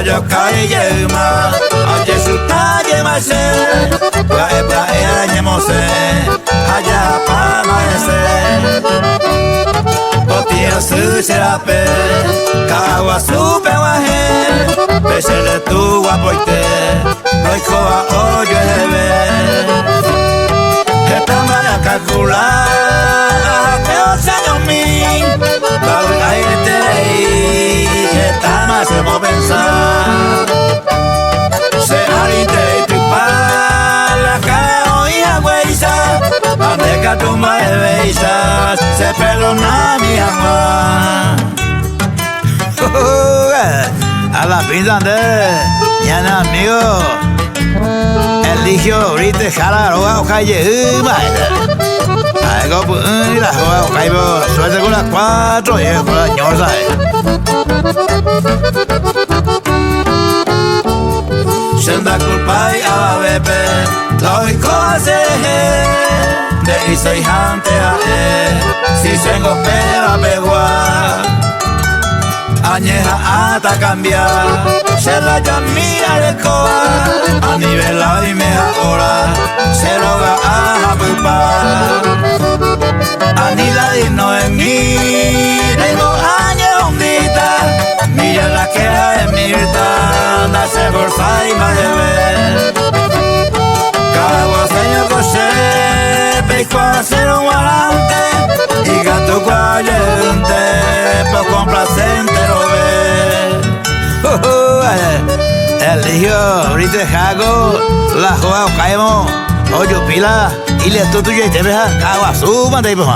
yo calle ma aje sutaje ma se brae añemose allá pa maese Botia su serape kawa supe wahe besele tu wapoite roiko a oyo hebe Etama ya calcular que os años mil Baula y te Etama se mo pensar Se harite y tripar La cao y agüeiza Ande que tu mae beizas Se perdona mi amor A la pinta de Ñana amigo Eligio ahorita jala roba o calle Algo pues la roba o calle suerte con las 4 y con la ñosa Senda culpa y a bebé Lo y cose De hizo y jante a Si tengo pera begua Añeja hasta cambiar Se la llamía de coa A nivel y me ahora Se lo va a pupar A ni la digno en mí Tengo años ondita Mira la que era de Mirta Nace bolsa y más de ver Cada guaseño coche Pesco a hacer un guarante Y gato guayente Por complacente lo ve Eligio ahorita jago La joa o caemos Oyo pila Y le esto tuyo y te veja Cago su manda y pues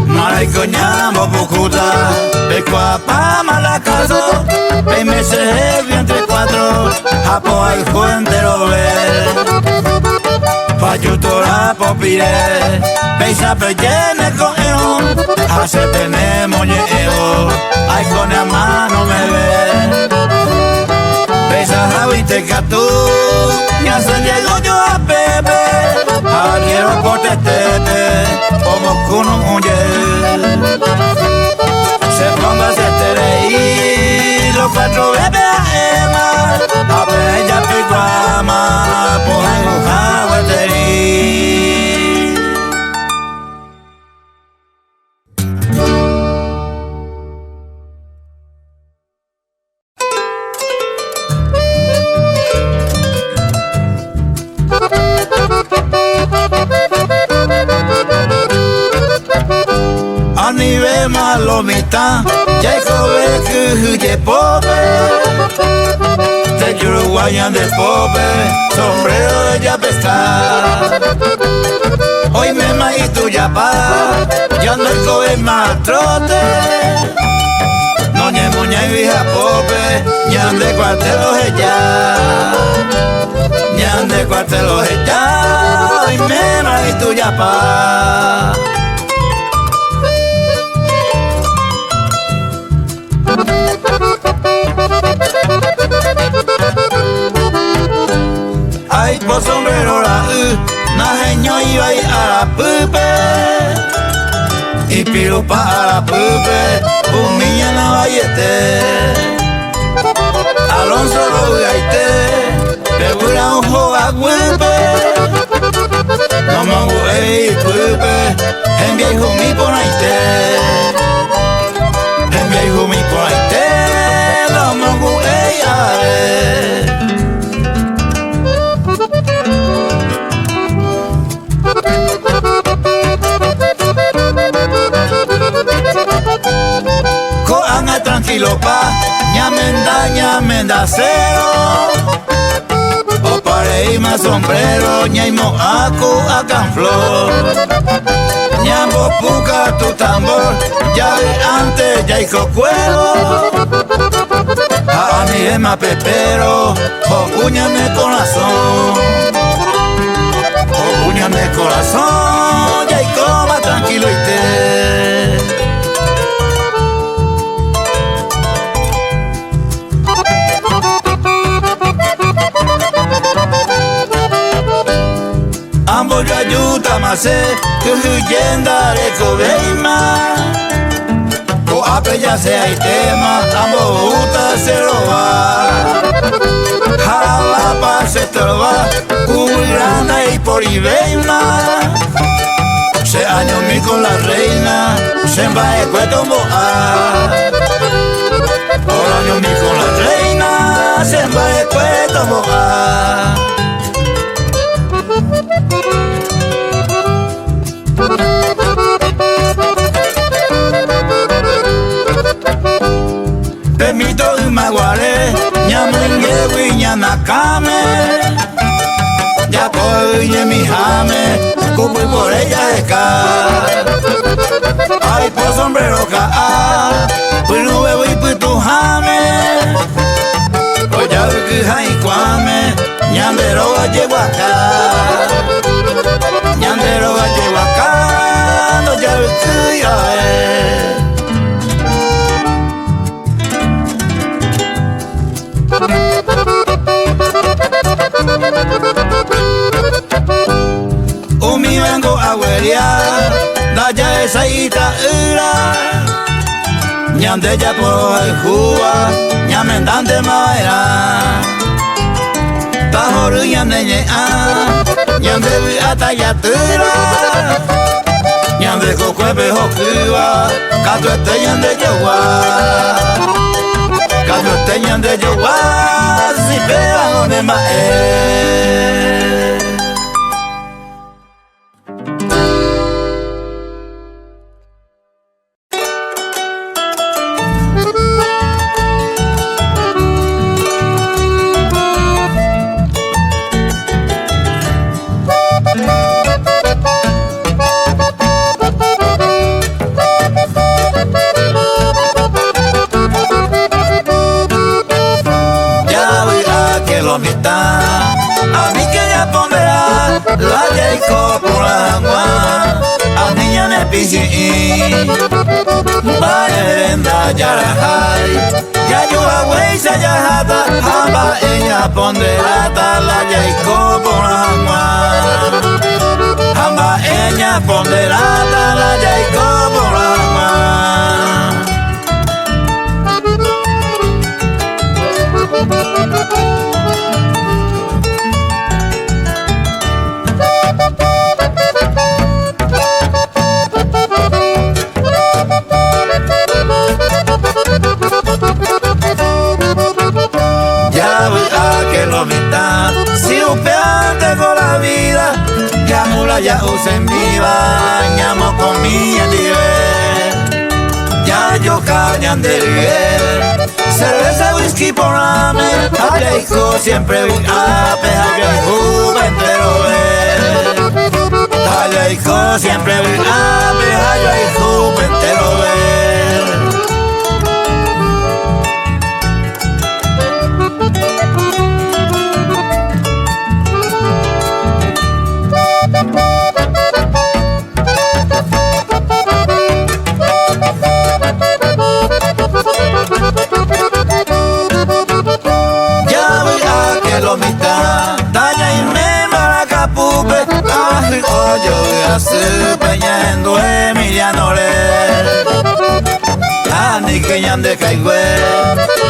Maraico ñamo pucuta Beco a pama la caso Ve meses entre 4 Japo hay fuente lo ve Payutora popire Beisa pellene con eon Hace tenemos llevo Ay con la mano me ve Beisa javite catú Ya se llegó yo a Pepe Quiero cortetete Como con un mujer Se ponga se tereí Los 4 bebés a Emma A bella piguama Ponen un jagueterí Anive malomita Jacobe que pobre De uruguayan de pobre Sombrero de ya pescar Hoy me maí tu yapa Ya no el cobe más trote No ñe muña y vieja pobre Ñan de cuartelos ella Ñan de cuartelos ella Hoy me maí tu yapa Ay, por sombrero la najeño iba a la pupe Y pirupa a la pupe Humilla en la vallete Alonso lo gaite Pegura un joga huepe No me voy pupe En viejo mi ponaite En viejo mi ponaite No me voy a ver Coanga tranquilo pa ñamenda cero O parei más sombrero ñaimo acu acanflor Ñambo puca tu tambor Ya de antes ya hijo cuero A mi ema pepero O puñame corazón O puñame corazón Ya y coma tranquilo y te Ambos mase kujendare kobeima ko apeya se hay tema ambo uta se roba jalapa se trova cubrana y por ibeima se año mi con la reina se va e cueto moa por año mi con la reina se va e cueto moa Permito de maguare, ñamungue nakame, ya voy mi jame, cupo y por ella esca. Ay por sombrero ca, pues nube voy pues tu jame, pues ya que hay cuame, ñandero a llevo acá, ñandero a llevo acá, no ya que ya Umi vengo a huelear, daya esa ita ira, ñande ya por el Cuba, ñamendante maera, tajoru ñande ñea, ñande vi ata ya tira, ñande cocuepe hocuba, cato este ñande yegua. Cambio teñan de yoguá, si pegan donde más a mí que ya pondrá la Jayco por la agua a niña ne pisi baenda ya la hay ya yo agüey se ya jata hamba ella pondrá la Jayco por la agua hamba ella pondrá la Jayco por la agua Si upeante con la vida, ya mula ya usen viva, ñamo con mi andive, ya yo cañan de river, cerveza, whisky por rame, Jayco siempre vi ape, Jayco entero ver, Jayco siempre vi ape, Jayco entero ver. Peñando Emiliano Le Ani que ñande caigüe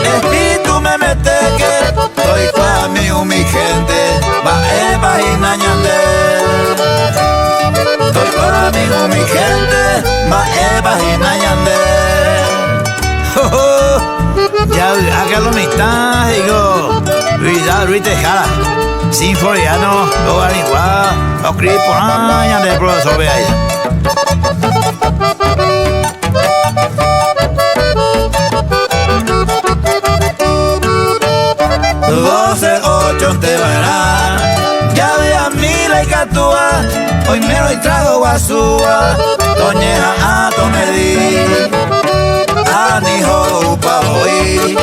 Espíritu me mete que Soy pa' mi gente Va eva y nañande Soy pa' mi gente Va eva y nañande Ya haga lo mitad digo Luisa Luis Tejada Sinforiano, lo arigua, lo cripo, ya de profesor ve ahí. 12-8 te verá, ya ve a mí la icatúa, hoy me lo trago guasúa, toñeja a tomedí, anijo upa hoy,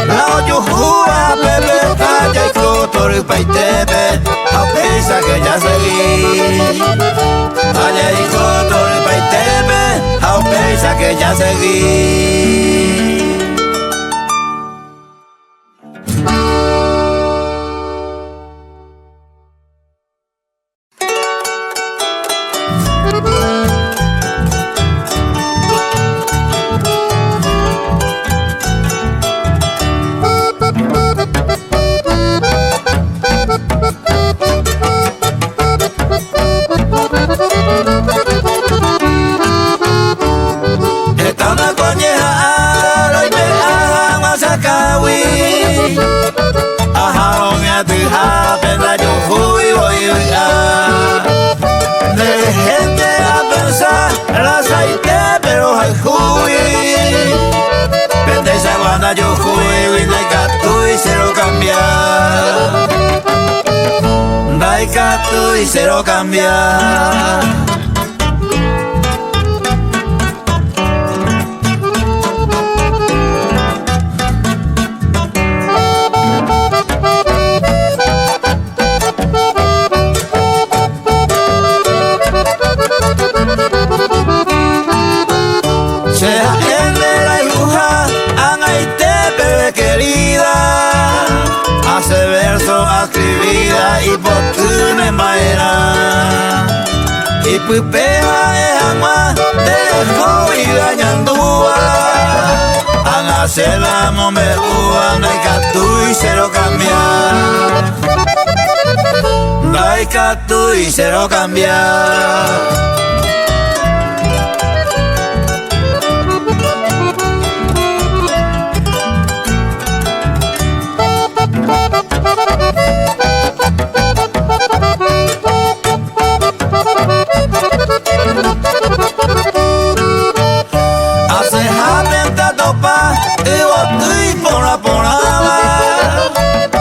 la oyujúa pepe, calla y cotor y paitepe, a pesa que ya seguí, calla y cotor y paitepe, a pesa que ya seguí. Ajaron a tu japenda yo fui voy a de gente a pensar el aceite pero hay juí pende esa guanda yo fui y daika tú y cero cambiar daika tú y cero cambiar. Sea en la luja, anaite bebé querida, hace verso escribida y potune maera. Y pupea es agua de y gañandúa, an hacer la momerúa, no hay catú y cero cambiar. No hay catú y cero cambiar. Hace japenta topa y botuy por la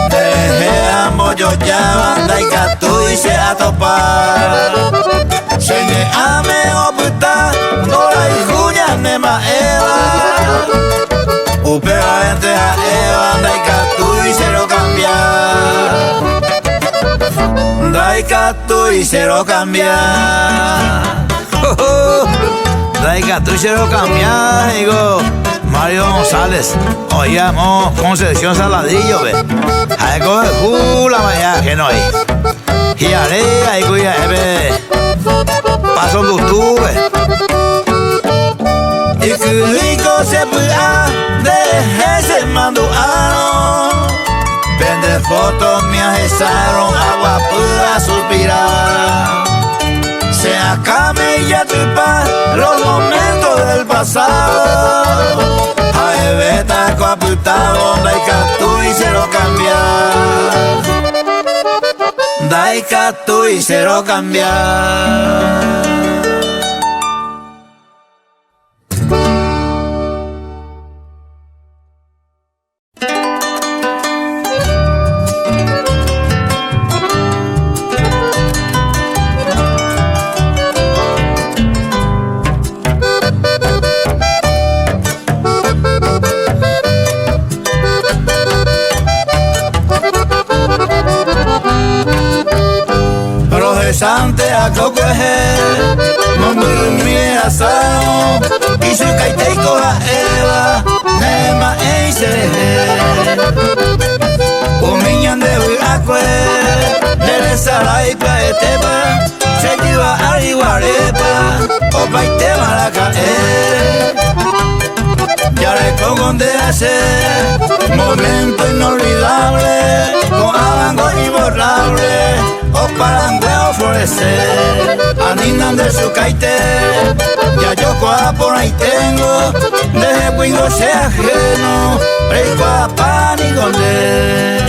deje amo yo ya banda y catu y se a topar se ne ame o puta no la hijuña ne ma eva upea gente a eva banda y catu y cero cambiar daika tú y cero cambiar. Daika tú y cero cambiar, digo Mario González. Oíamos Concepción Saladillo, ve. Algo de jula maya que no hay. Y haré ahí cuya ve. Paso en YouTube. Y que rico se pueda de ese manduano. Vende fotos me ajezaron agua pura suspirar. Se acabe ya tripa los momentos del pasado. Ay, beta coaputado, daika tú y cero cambiar. Daika tú y cero cambiar. Sante a cocoje, mamurumi asao, y su caiteco a Eva, nema eise. Umiñan de Uacue, de Sarai Paeteba, se lleva a Iguarepa, o Paitema la caer. Ya le pongo de hacer, momento inolvidable, con abango imborrable. O parangueo florecer, aninan de su caite, ya yo coa por ahí tengo, deje cuido sea ajeno, reico a pan y gondé.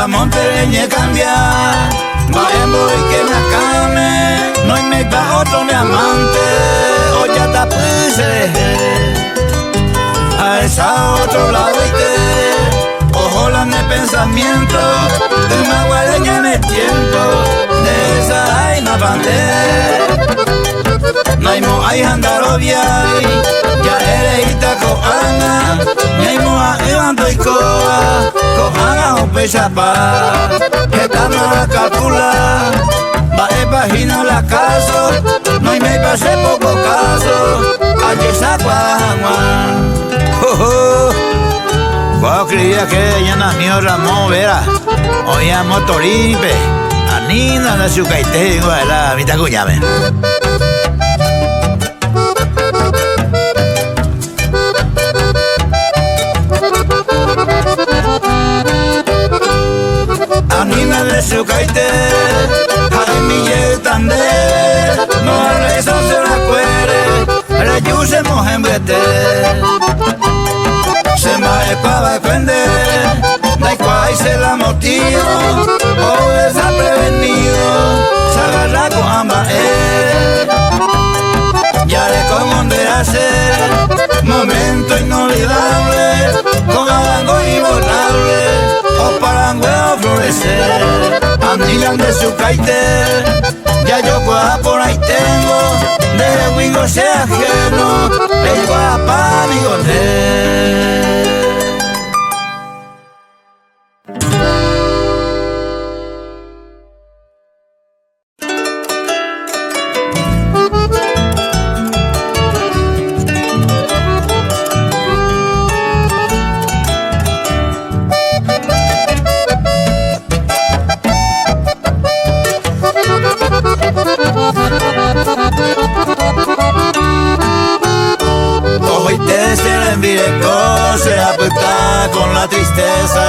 Montereñe cambiar, va en boy que me acame, no hay me va otro diamante, o ya te puse a esa otro lado y te, ojo la de pensamiento, de una guareña en el tiempo, de esa hay una bandera, no hay mo hay andaro viay, ya eres itaco ana, ni hay mo a evando y coa. Cojan un pechapa, que están a calcular. Va en página la caso, no hay me pase poco caso. Allí está Guajuan. Cuando creía que ya no mío Ramón Vera, oíamos Torimpe, Anina de su caite, la mitad cuñame. su caite, hay mi yetande, no haré eso se la cuere, la yuse mojembrete, se me para defender, da igual se la motivo, o desaprevenido, se agarra con ambas, ya le como de hacer, momento inolvidable, con algo imborrable, o parangueo florecer, andilan de su caite, ya yo cuá por ahí tengo, de wingo sea ajeno, el guapa mi gote. Se apuesta con la tristeza.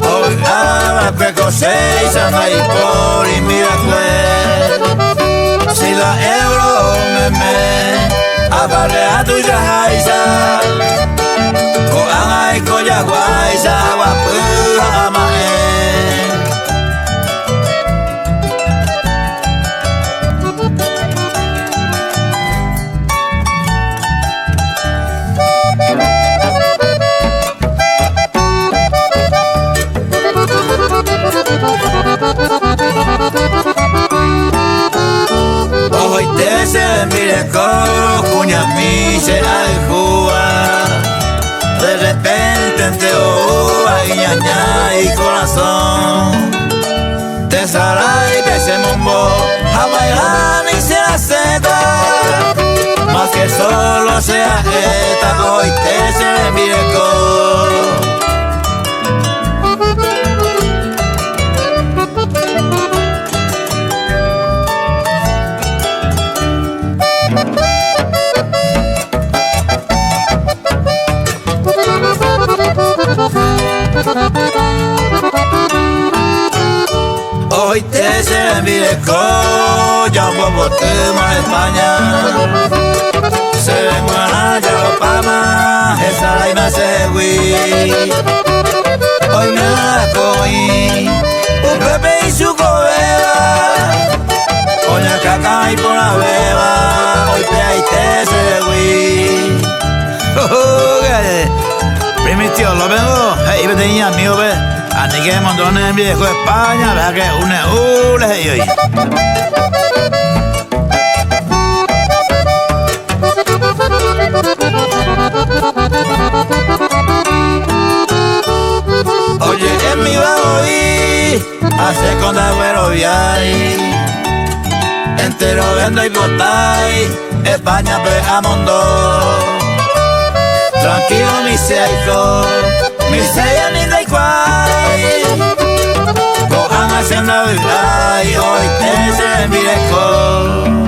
Hoy habrá que cosecha, no hay por y mira pues. Si la euro me abarre a tu yajaisa, coan y coyaguaisa, guapuja amae. Hoy te se mire con cuña mi se aljúa, de repente entre uva y ñaña y corazón, te sarai que se mombo, a bailar y se aceta, más que solo sea esta, hoy te se mire con. Hoy te se mire con ya un bobo en España, se vengo a la Yalopama, esa la me hace güey. Hoy me la cogí, un Pepe y su cobera, coña caca y por la beba, hoy te ahí te se güey. Primitivo, lo vengo, y me tenía amigo, ve. Así que montones en viejo España, vea que une y hoy. Oye, en mi baúl, hace con agüero viay, entero vendo y botai, España pega mundo. Tranquilo mi seiko, mi seya ni da igual, cojan haciendo verdad y hoy te se mire con.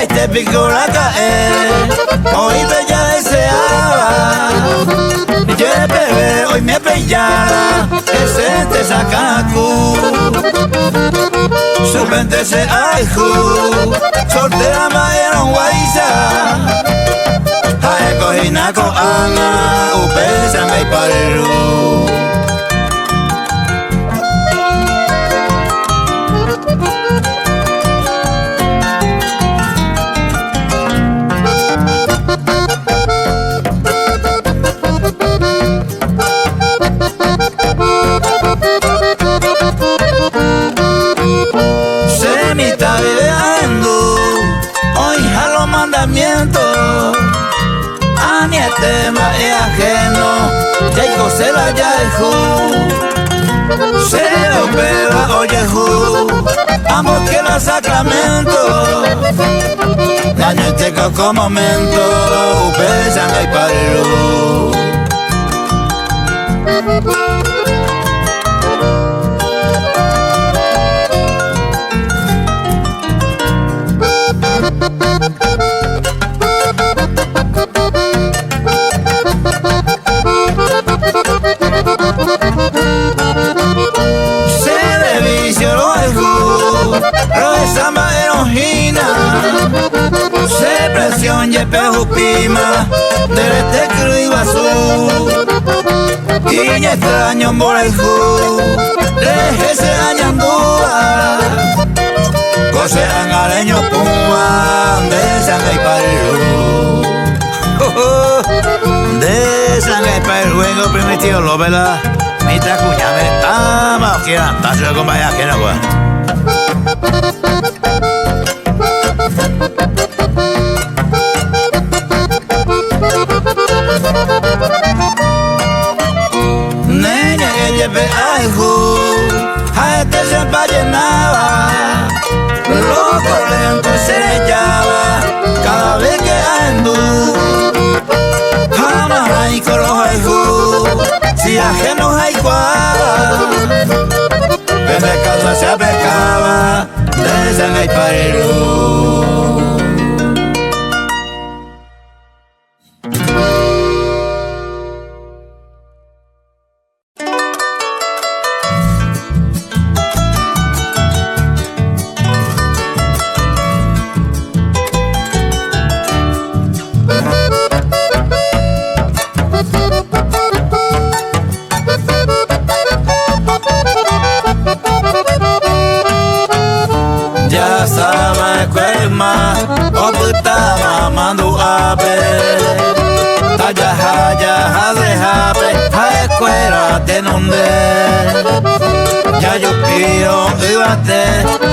Te picó la caer, hoy te ya deseaba. Yo de bebé, hoy me pellara, que se te saca cu. Su mente se aiju, soltera mayeron guaysa. Jae cojina con ana, upesa me pareru. A niete más ajeno, ya se la ya el ju. se opera oye amo que los sacramentos daño este coco momento pesan hay pariru. Samba enojina, se presión y pima, del este crudo azul, y extraño por el ju, deje se añandúa, cosean aleño púa, de sangre y pariru, de sangre y pariru, vengo primitivo, lo vela, mi tacuña me está, más quieran, tacho de compañía, que no puede. Nene que lleve algo, a este se llenaba, loco lento se llama, cada vez que ando, jamás hay con los algo, si ajenos hay cual, desde casa se aplicaba, desde el pariru. Ya sabe que más o puta mamando ape talla haya hace hape a escuela de donde ya yo pido ibate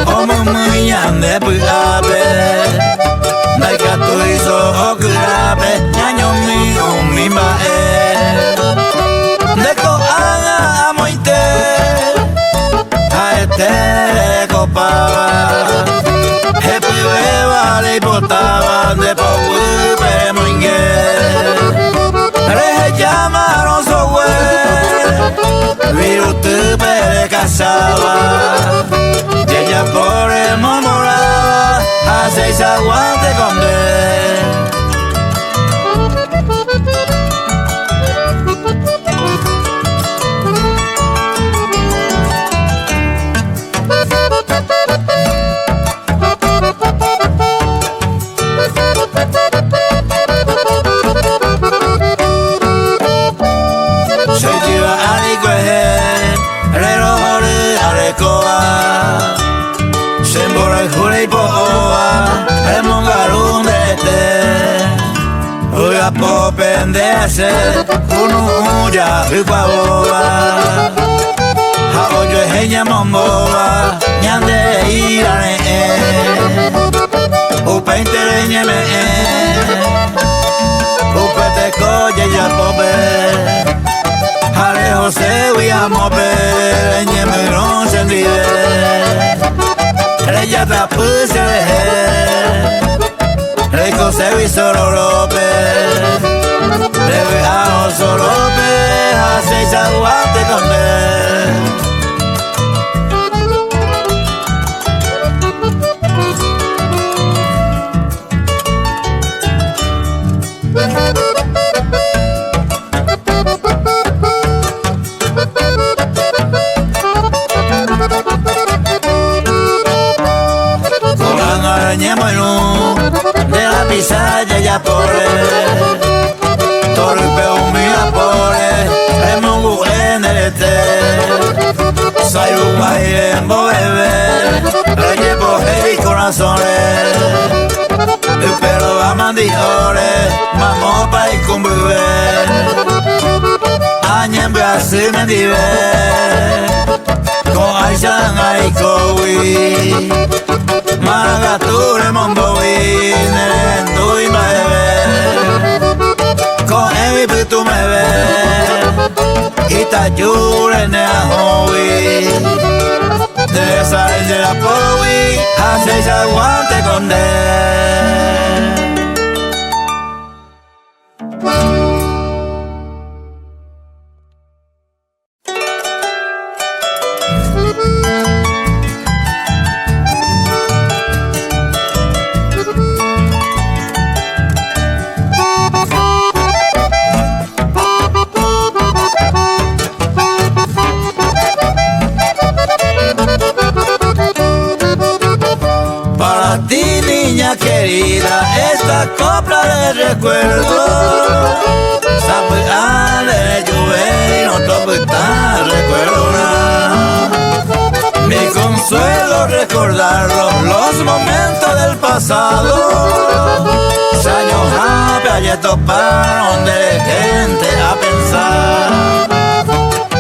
como muy ande puape dai que tu hizo o grape año mío mi mae de ko anga moite a este copaba le botaban de poco pero moingue le llamaron su güey virus te casaba y ella por el murmuraba a seis aguante con él. Pendese uno ya ripa boba ha oyo heña momboba ñande irane upa intereñe me upa te coye ya pope jale jose uya mope leñe me no se envive ella tapuse rico se vi solo rope debe a solo ve a seis aguante con él. Con arañemo en un de la pisalla ya por él. Torpeo mi apore, remongo en el este. Soy un baile en bebé, lo llevo heavy corazones. El pelo va mandiores, mamó pa' y con bebé. Año en Brasil me dive, con Aishan Aikowi. Maragature Mondowi, Nerendo y Maebe. Con Evi tú me ves, y ta ayure ne ahoy. De esa de la powi, hace aguante con él. Para ti, niña querida, esta copla de recuerdo. Sabe ale llueve y no toco tan recuerdo nada. Mi consuelo recordarlo, los momentos del pasado. Años ayer toparon de gente a pensar.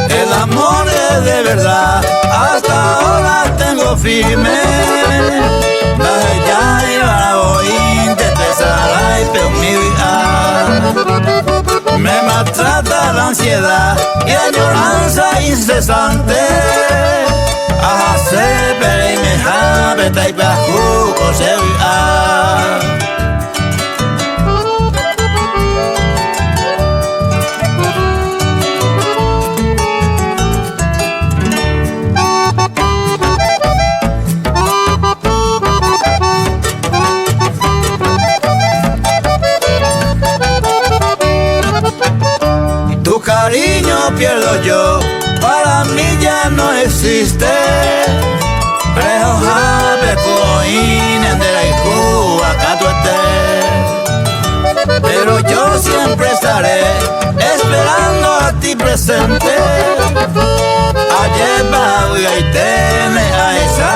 El amor es de verdad, hasta ahora tengo firme. Ya iba hoy intentar y pero mi vida me maltrata la ansiedad y añoranza incesante. A hacer pero y me jabeta y bajo conseguir. Cariño pierdo yo, para mí ya no existe. Rejo jabe coin en de la Cuba acá tú estés. Pero yo siempre estaré esperando a ti presente. Ayer va y tene a esa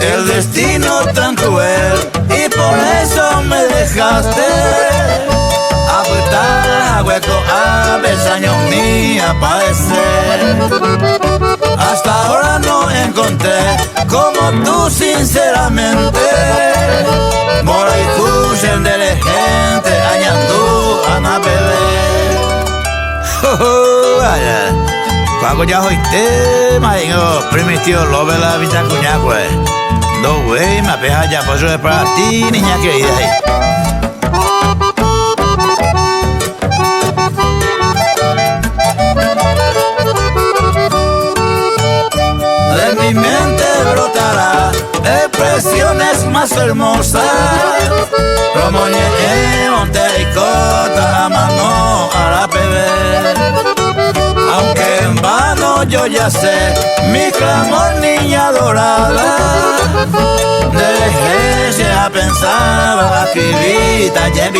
el destino tan cruel y por eso me dejaste. Hueco a besaños mía padecer. Hasta ahora no encontré como tú sinceramente. Mora y cuchen de la gente añandú a na Cuando ya oíste, maño, primitivo lo ve la vista cuñacue. No güey, me apeja ya, por eso es para ti, niña querida. Mi mente brotará expresiones más hermosas. Romoñe, monte y cota, mano a la bebé. Aunque en vano yo ya sé mi clamor, niña dorada. Dejé ya pensaba escribita ya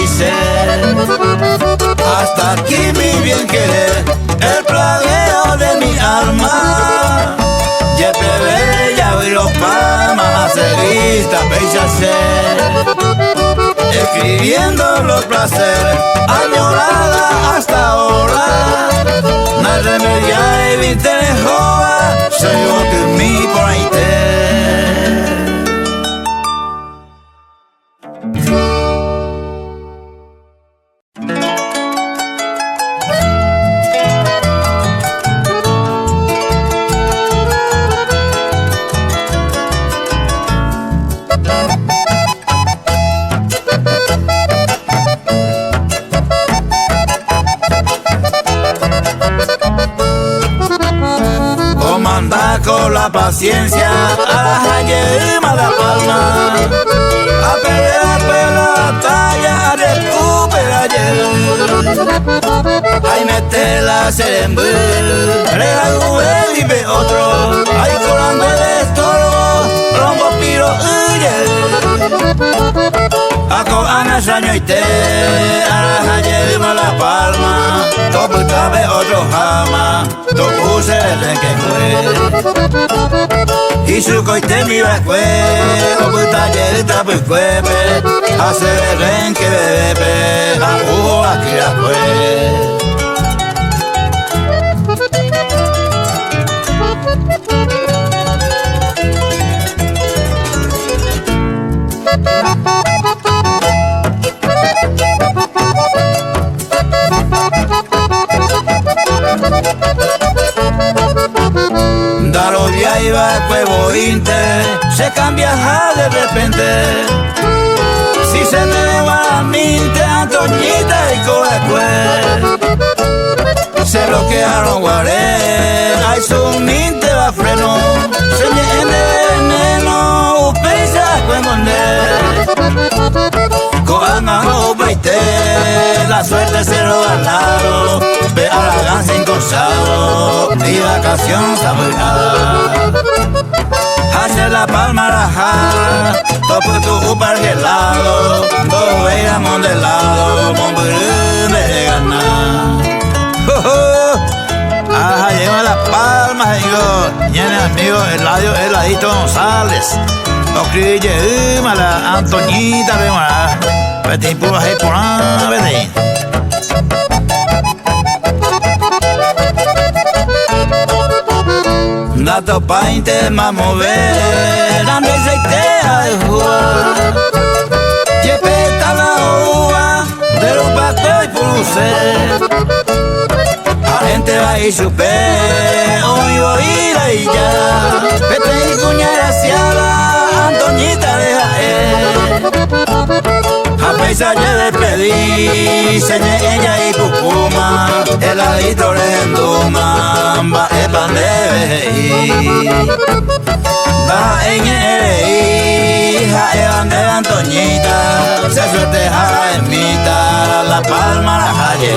hasta aquí mi bien querer, el plagueo de mi alma. Ya bebé, ya vi los pamas a seguista, veis hacer. Escribiendo los placeres, añorada hasta ahora. No remedia y viste joa, soy otro mi por ahí te. Con la paciencia a la yerma de palma, a pelear la talla, a recuperar ayer. Ay, mete la serembú, real y ve otro, ay, colando el estorbo, rombo piro Ako ana saño y te, a la yerma la palma, topo cabe otro jama, topo se le que fue. Y su coite mi vascue, topo taller tapo cuepe, hace ren que bebe, a aquí la fue. repente. Si se me va la mente, Antoñita y Coecue. Se bloquearon guaré, hay su mente va freno. Se me ende veneno, upesa cuemonde. Coanga o baite, la suerte se lo ganaron. Ve a la gansa encosado, y vacación sabrá. Hace la palma raja, topo tu upar gelado. Dos veas mondelado, monburú me gana. Ajá, lleva las palmas, digo, tiene amigo Heladito González. Ocrille, la Antoñita, vemos, vete por ahí, por ahí, vete. Dato pa' intema mover, ande seitea de jugar. Yepeta la uva, de los patos y pulser. Gente va y supe, hoy voy a ir ahí ya. Vete y cuña graciada, Antoñita deja a pesar de despedir, señé ella y Cucuma. Heladito le enduma, va el pan de va en hija, evan de Antoñita. Se suerte jara en mitad, la palma la jaye.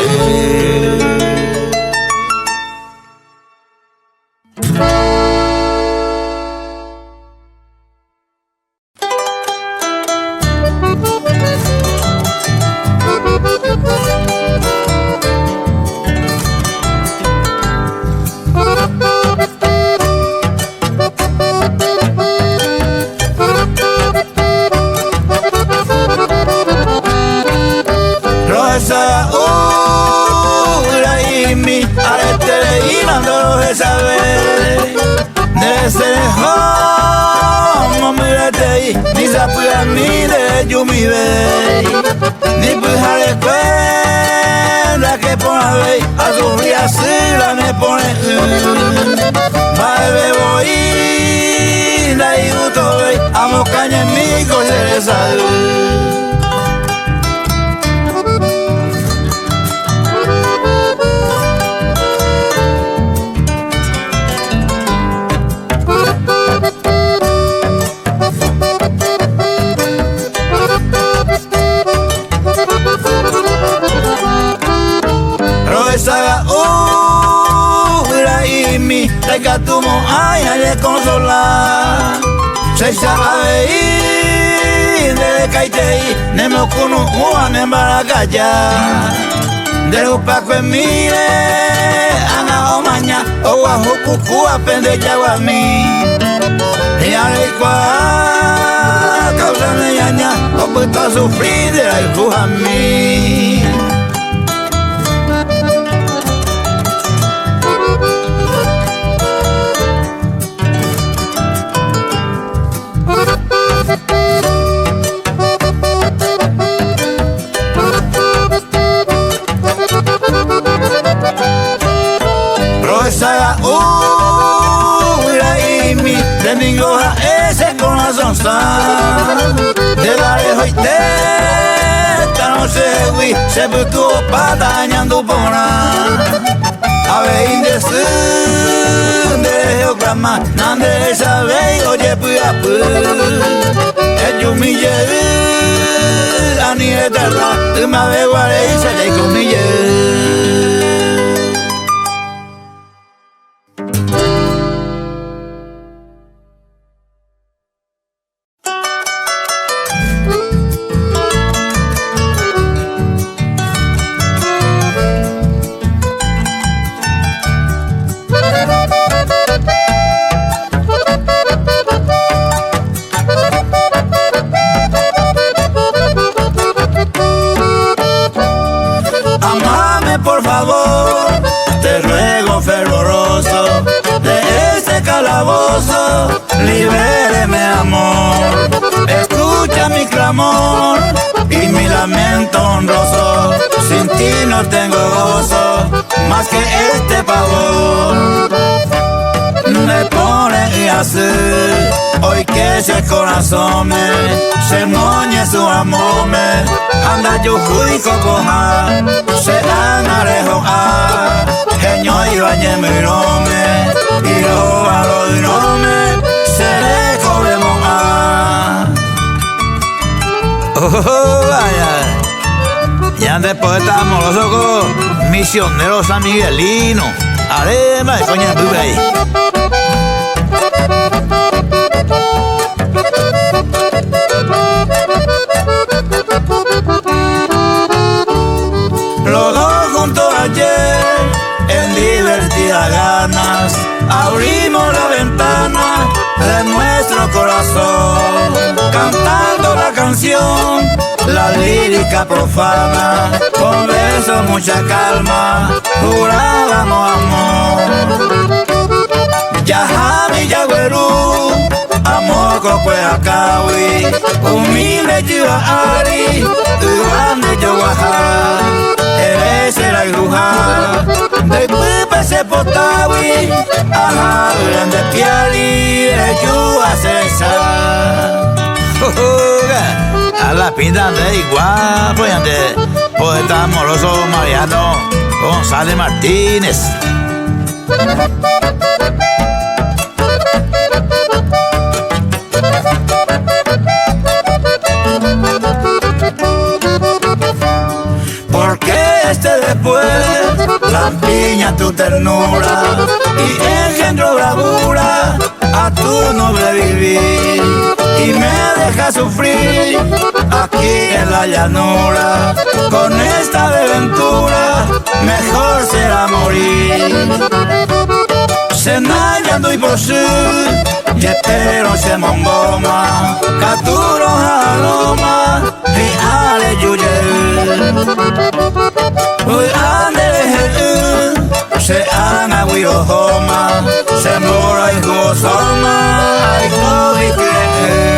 Ni pujar escuela que pone a ver, a sufrir así la me pone. Va bebo y la y gusto ve, amo caña en mi coche de salud. Tumo ay de consolar se sabe ir de caitei nemo kuno uan en baracaya de los paco en mire ana o maña o guajucucu apende yaguami y alecua causa de ñaña o puta sufrir de la jujami. De mi goja ese corazón de la lejos y teta no se fui se puso patañando por a ver indecente de geograma nande sabe oye puya pu el humille ani eterna tu me ve guare y se le comille. Por favor, te ruego fervoroso de ese calabozo, libéreme amor, escucha mi clamor y mi lamento honroso, sin ti no tengo gozo, más que este pavor, me pone a hacer. Hoy que ese corazón se moñe su amor anda yo fui cocoja se anarejo a genio y bañe mi nome y lo alo y nome se le comemos a vaya y antes poeta amoroso con misionero San Miguelino arema de coña vive ahí. Los dos juntos ayer, en divertidas ganas, abrimos la ventana de nuestro corazón, cantando la canción, la lírica profana, con besos mucha calma, jurábamos amor. Yahami Yagüerú, amor Cocueacawi, humilde Chivaari, Uande Yoguajá. Eres el bruja de Pupe se potawi, ajá, grande piali, ayuda César. A la pinta de igual, pues ante poeta amoroso Mariano González Martínez. Después lampiña tu ternura y engendro bravura a tu noble vivir y me deja sufrir aquí en la llanura con esta desventura mejor será morir. Senayando y por su y espero se momboma caturo jaloma y ale yuye. Uy, ande se ana guirohoma, se mora y gozoma, ay, cogi que.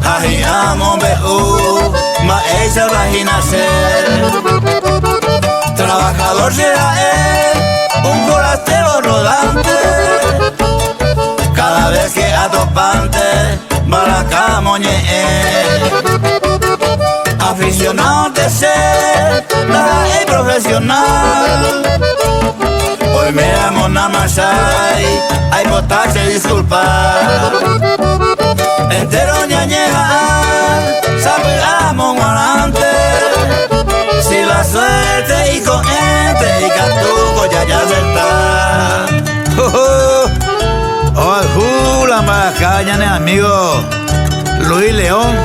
Ay, amo ma esa vagina ser. Trabajador será él, un forastero rodante. Cada vez que atopante, baraca moñe. Aficionado de ser, nada es profesional. Hoy me llamo Namasai, hay botarse disculpar. Entero ñañeja, sabe amo guarante. Si la suerte y coente y catuco ya se está. Hoy jula maracaña ne amigo Luis León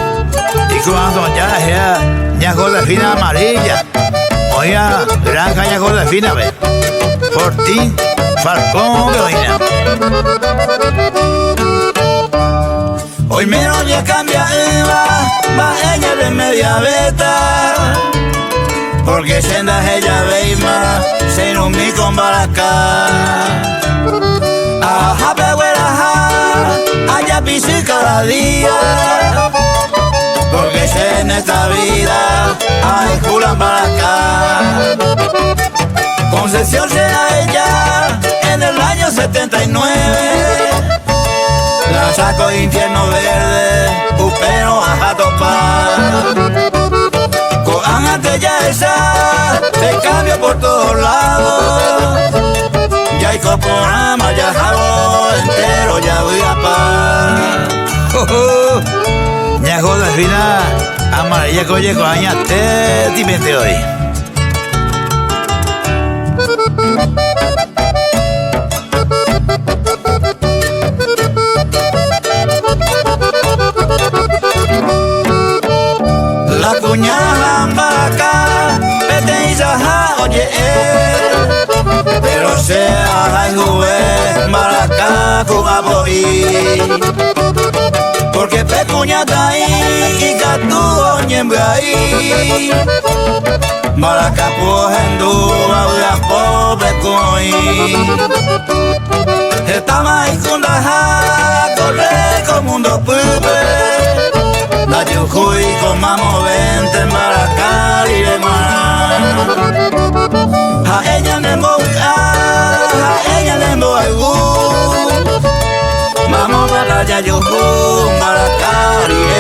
y cuando ya Josefina amarilla. Oiga, gran caña Josefina, ve. Fortín, Falcón, que oiga. Hoy menos ya cambia va ella de media beta. Porque senda ella veima, se inumí con baracá. Ajá, peguera, allá pisé cada día. Porque sé en esta vida, ay, juran baracá. Concepción será ella en el año 79. La saco de infierno verde, upero a topar. Coan antes ya esa, te cambio por todos lados. Ya hay coporama, ya jabo entero, ya voy a par. Ya Josefina, amarilla coye coaña, te dimete hoy. La cuñada para acá, vete y zaja, oye, juve Maracá con aboí porque pecuña taí y catu ñembraí Maracá puhendu abra pobre coi estama y kundaja corre con mundo pupe la yujuy con mamo vente Maracá y de a ella ne a ella ne vamos para allá yo Maracá y de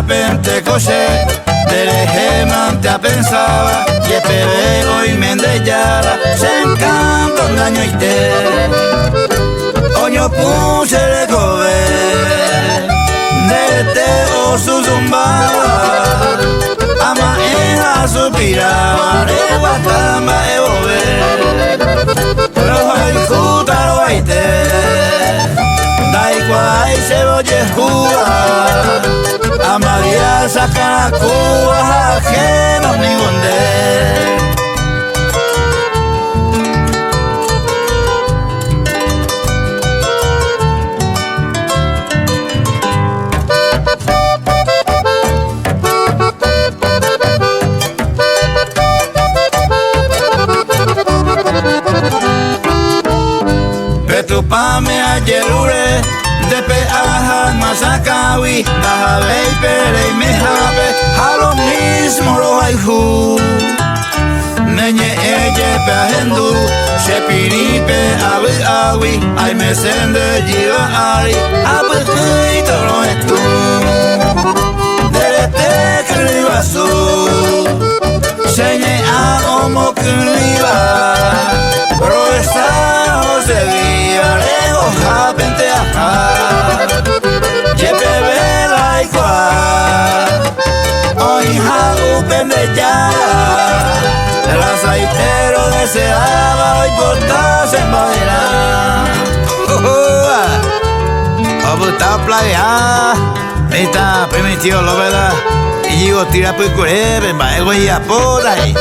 Pente coche, te mante a pensaba, y pego y mendellada, se encanta un daño y te, oño puse de comer, de te o su zumba, ama eja suspiraba, de guatamba de bobe, pero hay cuta lo hay te, da igual se oye jugar. A María saca Cuba ajeno ningún de Petupame ayerure de peaja masacawi bajabe y pere y mejabe a lo mismo lo hay ju neñe ella peajendu se piripe awi ay me sende jiva ari abuito lo estu derete kriva su señe a como kriva pero esta no se viva lejos a pente a el aceitero deseaba hoy portarse en bailar. Está playa, está permitido lo verdad. Y digo tira por correr, el voy a por ahí.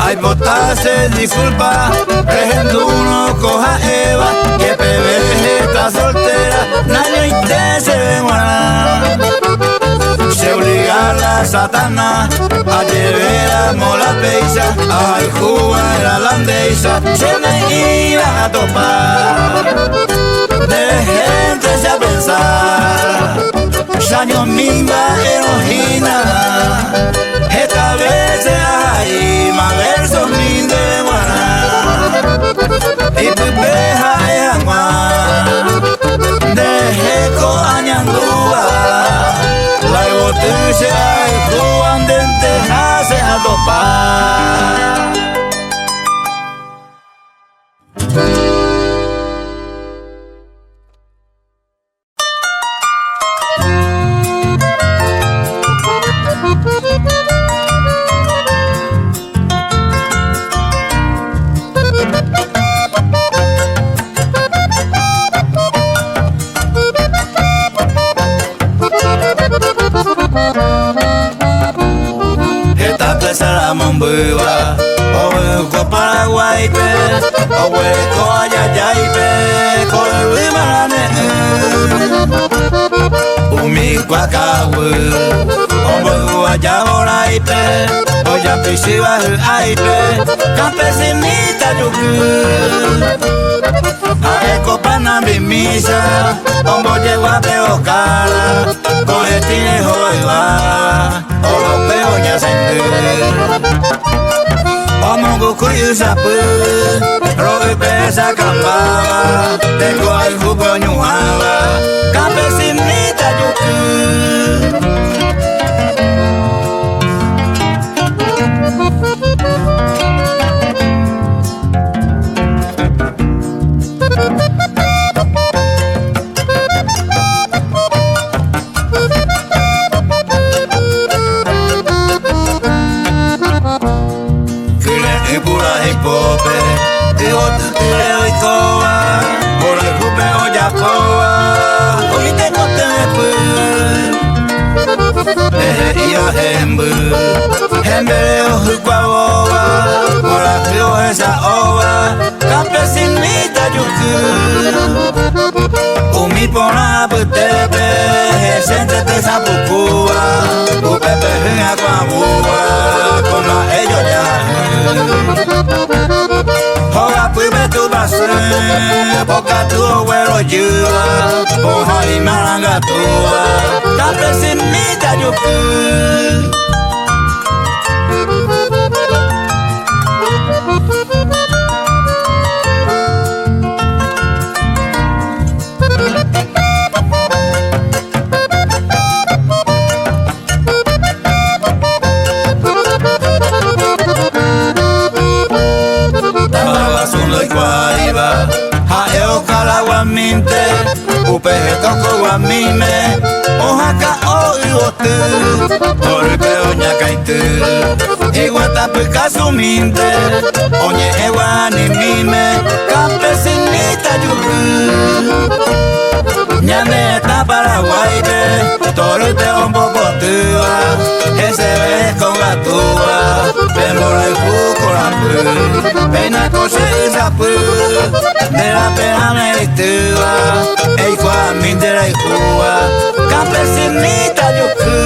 Ay, botarse, disculpa, rejendo uno coja Eva, que bebé está soltera, nadie y te se ve guaná. Se obliga a la satana a llevar a mola peisa, ay, jugar a la landesa, se me iban a topar. De gente se a pensar, Saño mimba enojina, esta vez se ahí, más versos min de guaná. Y pipeja es agua, de eco añandúa, la botella y juan de entejas se a topar. Buba, o Paraguay, o hueco ayayaype, colmarane, umi guacahu, o guayaboraipe, o ya pisiba aipe, campesinita yuku, aeco panambimisa, o llegua peocala, cogetine joiva, o peo ya sende. Omongo kuisapu Roe pesa kambaba Tengo al jugo ñuaba Campesinita yuku Pope, digo tu tireo y coba, por el jupe o ya coba, hoy tengo tepe, iyo hembu, hembeleo hukwa boba, por la frio esa ova, campesinita yuku, umi pona butepe, gente te sapucua, upepe hinga kwa buba, con la ello ya. Hoga puibe tu base, boca tu abuelo yua, hoja y malanga tua, campesinita yuku. Minte, upeje toko guamime, ojaka o iwotu, torpe oña kaitu, iguatapuka suminte, oñe ewani mime, campesinita yuku, ñaneta paraguaybe, torpe ombocotua, ese ves con la tuba, pemora y cucorapu, pena coche y zapu, de la pena me tua, ei kwa mindera y cuba, campesinita yuku.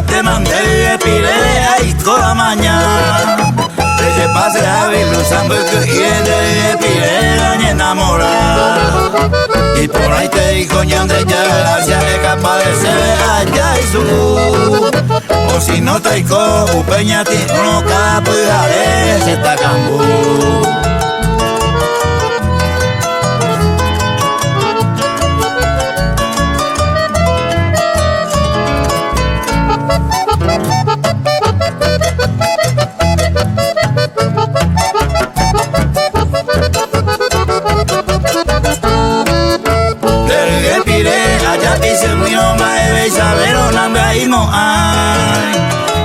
Te mandé pilea y toda mañana Te pase a vivir usando que quiere pilea ni enamorar Y por ahí te dijo ñande ya gracias es capaz de ser allá y su O si no te dijo upeña ti no capujare se está cambú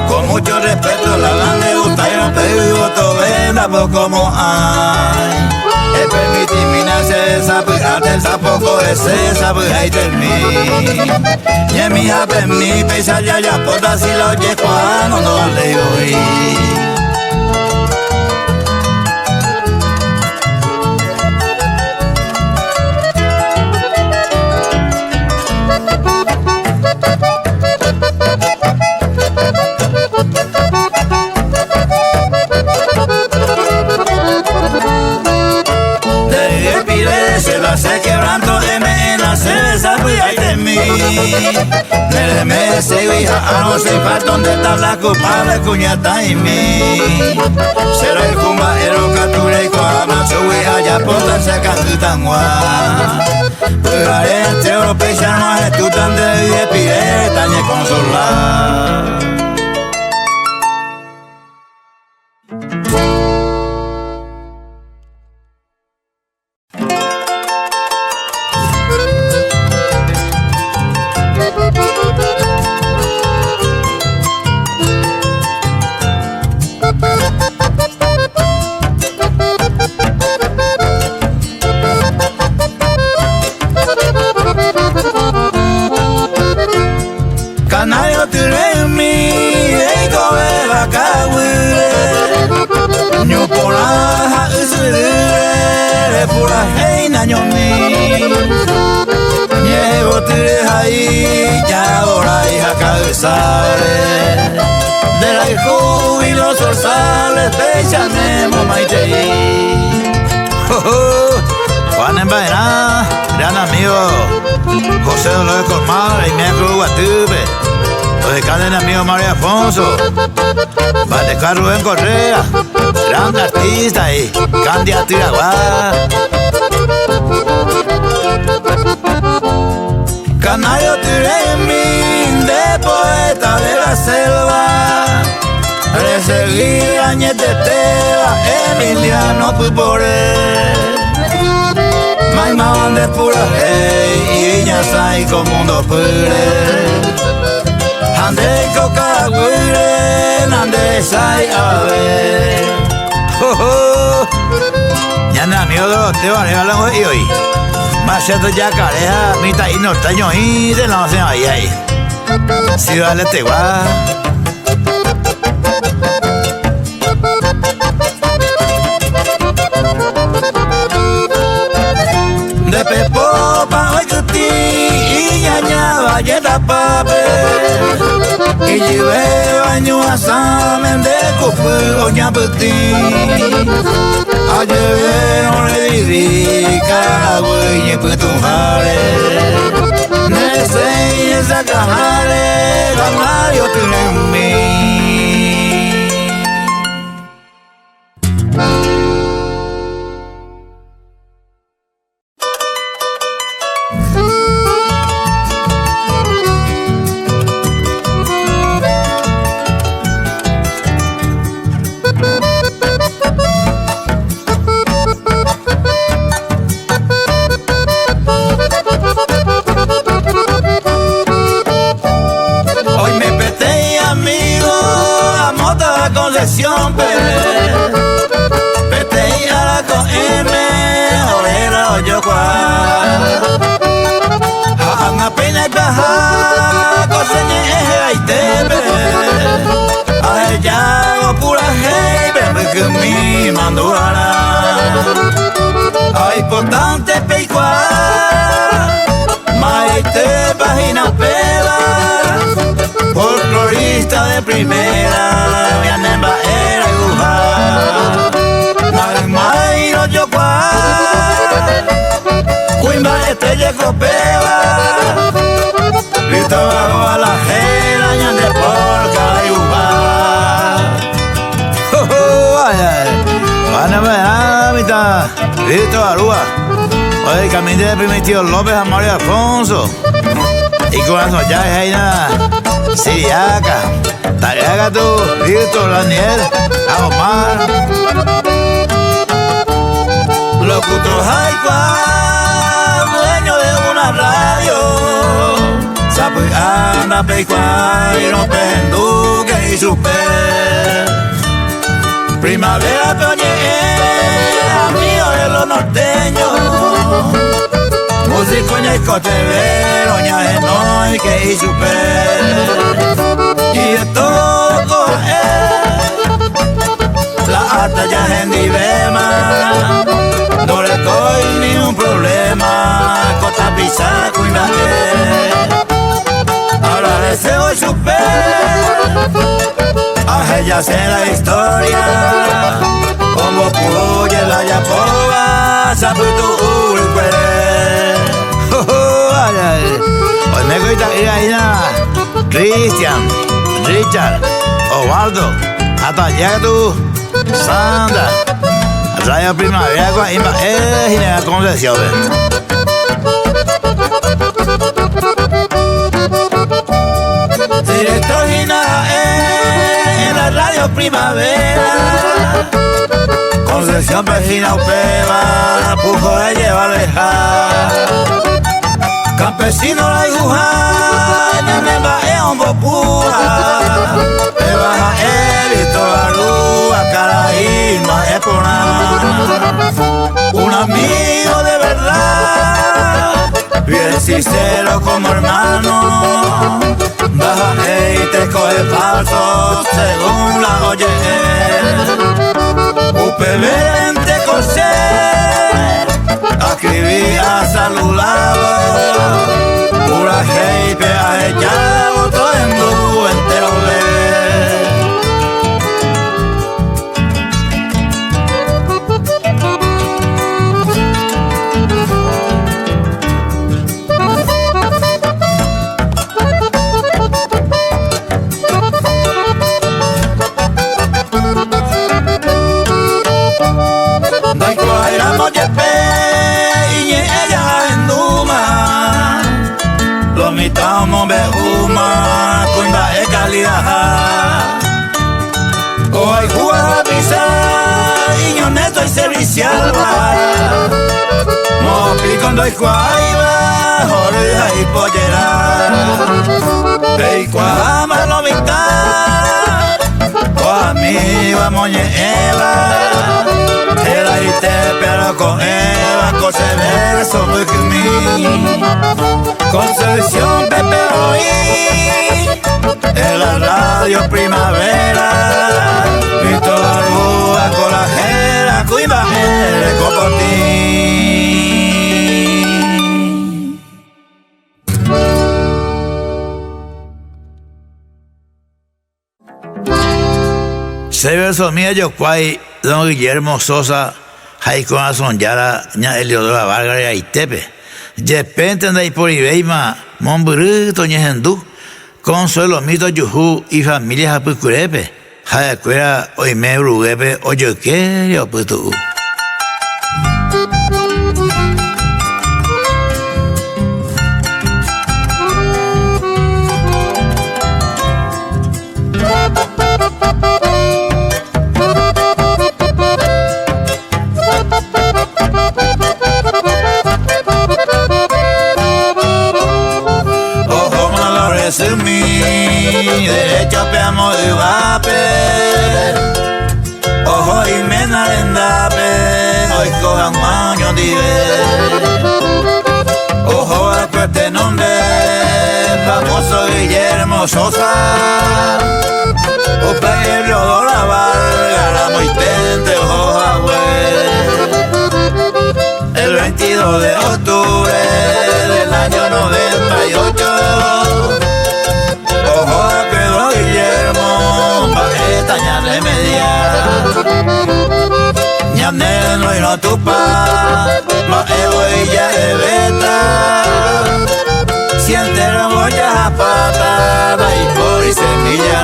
Con mucho respeto la van de gusta y no pego y voto venda por como hay Es permitirme nacer sapo ate sapo ese sapo hay termi Y en mi hija mi pesa ya porta si lo oye cuando no le oí Se quebranto de mena, se desarrolla de mí. Me se hija, a no se falta donde está la culpable, cuñata y mí. Será el cumba, el captura y cuama, su hija ya porta se cantan guá. Pues haré entre europeos, no es tú tan de pie, tan de consolar. Canario tiré en mí ñoní. Niego tires ahí, ya ahora hija cabezales. De la hijo y los orzales, pechanemos maitei. Juan en Baena, gran amigo José Dolores Colmar, y me Cruz Guatupe. Los de Cáceres, amigo Mario Afonso. Valdecar Rubén Correa, gran artista y Candia Tiraguá. Canario Tiremín, de poeta de la selva. Reseguí Añete Teba, Emiliano Pupore. Maimaban de pura hey, Iña Saico Mundo Pure. Ande Coca Guire, Ande Sai Ave. Ñana amigo de los teos, regalo y hoy. Macheto ya careja, mitad y norteño y de la hacen ahí. Ciudad de Teguá. De Pepo pa' Oicuti y ñaña valleta pape. Y llevé baño a Samen de Cupu o ñaputi. Ayer no le dedica a güey y putujare. Nese y esa cajare, ganario tiene en mí. Pete y ara con M, orera yo cual. Hanga pena y baja, coseñe y tebe. A ella hago pura hey, bebe que mi manduara. Ay, importante peicua, maite página pela. Folclorista de primera, mi anemba era igual. Nagmay no yo cual, Cuimba estrella copeva. Listo bajo a la jera, ñan de porca igual. Ay, ay, van a ver, mitad, listo Arúa. Oye, camino de primer tío López a Mario Afonso. Y con las noches ahí nada. Siriaca, Tariaga tú, Víctor, Daniel, a Omar. Locutor Jaiguá, dueño de una radio. Sapo y anda peicua y no penduque y super. Primavera, otoñera, amigo de los norteños. Músico ña y cotevero, ña eno y que y super. Y esto coge la alta ya en Divema. No le doy ni un problema, cota pisa cuida ahora deseo super. A ella sé la historia, como puye la yapoba, saputu urquere. Hoy me cuenta ir ahí nada. Cristian, Richard, Osvaldo, hasta allá tú, Sandra, Radio Primavera, Guajimba, Ginebra Concepción. Director Ginebra en la Radio Primavera, Concepción, Pejina, Upeva, Pujo de llevar dejar. Campesino la iguja, me va a un bopúa. Me baja Evito Arúa, Caraíma, un amigo de verdad, bien sincero como hermano. Baja y te coge falso según la oye. UPB te conoce, a escribí a saludado, pura hey, peaje, ya otro en du entero le. Estamos beuma con la calidad. Hoy juega a pisar y yo neto y servicial. No pico en doy cuaiva, jorida y pollera. Ey, cuama no mitad, o mi vamos Eva. Era y te pero con Eva, cose verso muy que mí. Con selección Pepe oí en la radio primavera y toda rúa con la jera cuiva el copotín. Se verso mía yo cuay don Guillermo Sosa Jaicón Azonyara ña Eliodora Vargas y Aitepe. Yepente andai por Ibeima, Monburú, Toñehendú, Consuelo Mito Yujú y familia Japucurepe, Jayacuera, Oime Uruguepe, Oyoque, Oputu. Derecho peamos de vape, ojo y mena lendape, hoy cojan maño dive, ojo a este nombre, famoso Guillermo Sosa, opa y el Leodora Vargas, la moitente, ojo el 22 de octubre del año 98. Ojo a Pedro Guillermo, bajeta ñane media, ñane no y no tupa, ma evo y ya de beta, siente la boya a pata, da y por y semilla.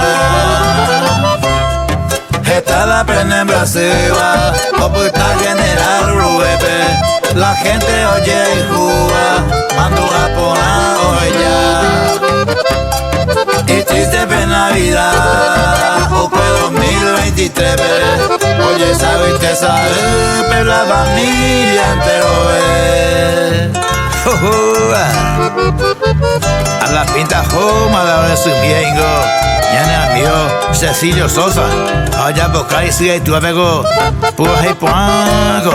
Esta la prende en Brasil, opuesta general Uruguepe, la gente oye y juga, mando japonado ella. Y triste pena Navidad, Ope 2023, oye, sabe usted sabe, pero la familia entero a la pinta joma la hora de su miengo, ñane amigo Cecilio Sosa, allá boca y sigue y tu amigo, pues ahí pongo.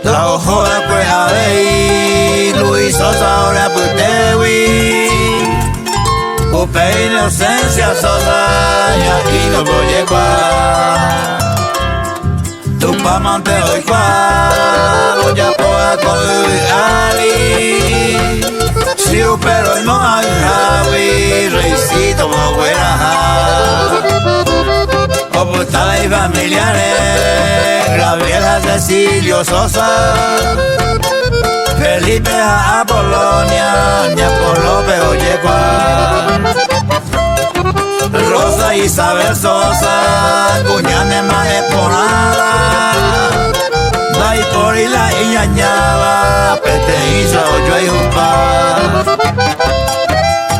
La ojo de cueja de Luis Sosa ahora putewi, Upe inocencia Sosa y aquí no voy a igual. Tu pamante hoy cual, ya poa con Ali, si pero no hay Javi, reisito no buena. Opuesta y familiares, la vieja Cecilio Sosa, Felipe a Polonia, ña por López Oyecuá, Rosa Isabel Sosa, cuñane más exponada, Dai por y la iñañaba, Pete Isa Oyo y Jumpa,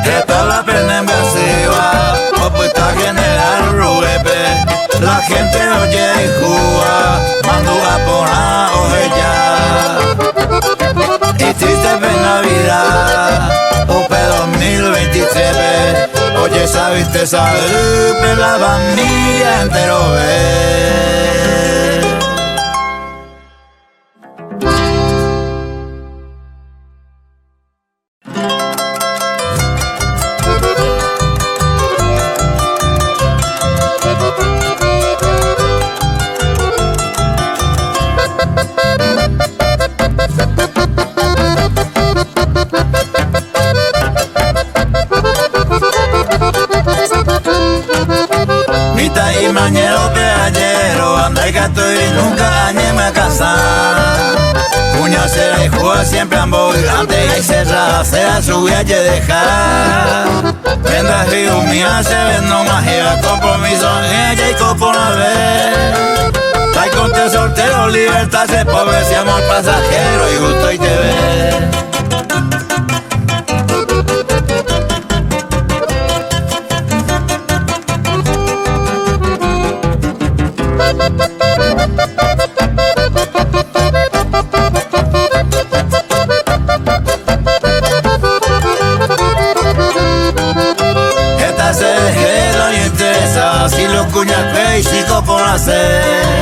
esta la pena en Brasil, opuesta general Ruepe, la gente oye y juga, mando a poner ojeya. Y triste en Navidad, Ope 2023, oye, sabiste saber, pero la familia entero ve. y mañero peallero, anda y gato y nunca añeme a casar. Cuña se dejó siempre ambulante y cerrada sea su viaje dejar. Prenda río mía se ven nomás y a compromiso ella y copo una vez. Hay conte soltero, libertad se pobre, si amor pasajero y gusto y te ve. Esta se dejó y interesa, si los cuñas que y chico por hacer.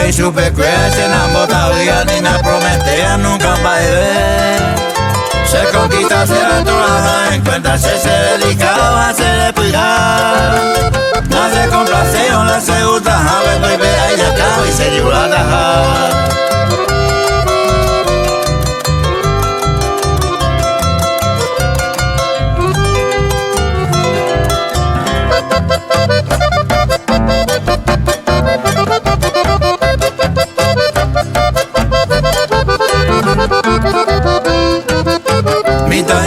Y supe que se enamoraba ni nada prometía nunca para beber. Se conquista, se atoraba, encuentrarse, se dedicaba, se despegaba. No se complace, no le se gusta, a ver, baby, ahí acaba y se llevó a atajar.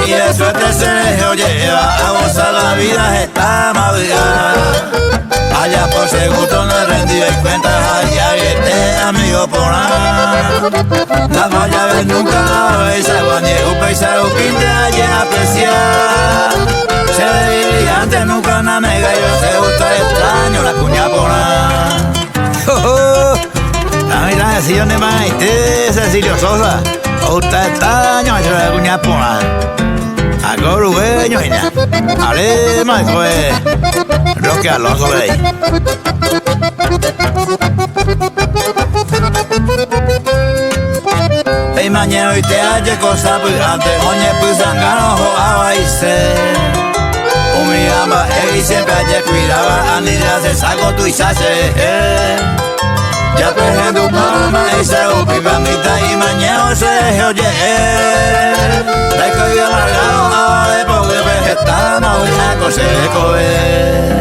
Y de suerte se dejó lleva a gozar la vida esta madrugada. Allá por segundo no he rendido y cuentas allá y este amigo por nada. La falla ver nunca la veis a guañego, paisano pinte allí apreciar. Se ve brillante nunca una mega y no se gusta extraño la cuña por nada. La mira si yo ne más Cecilio Sosa. Gusta extraño la cuña por nada. Algo rubeño y nada. Hablemos después. Roque Alonso de ahí. Ey mañana hoy te halle cosa pues antes oñe pues sangano joaba y se. Mi ama ey siempre halle cuidaba anilla se saco tu y se ya pejé tu palma y se upipa mitad y mañana se oye. La que amargado ahora porque vegetamos una cosa de comer.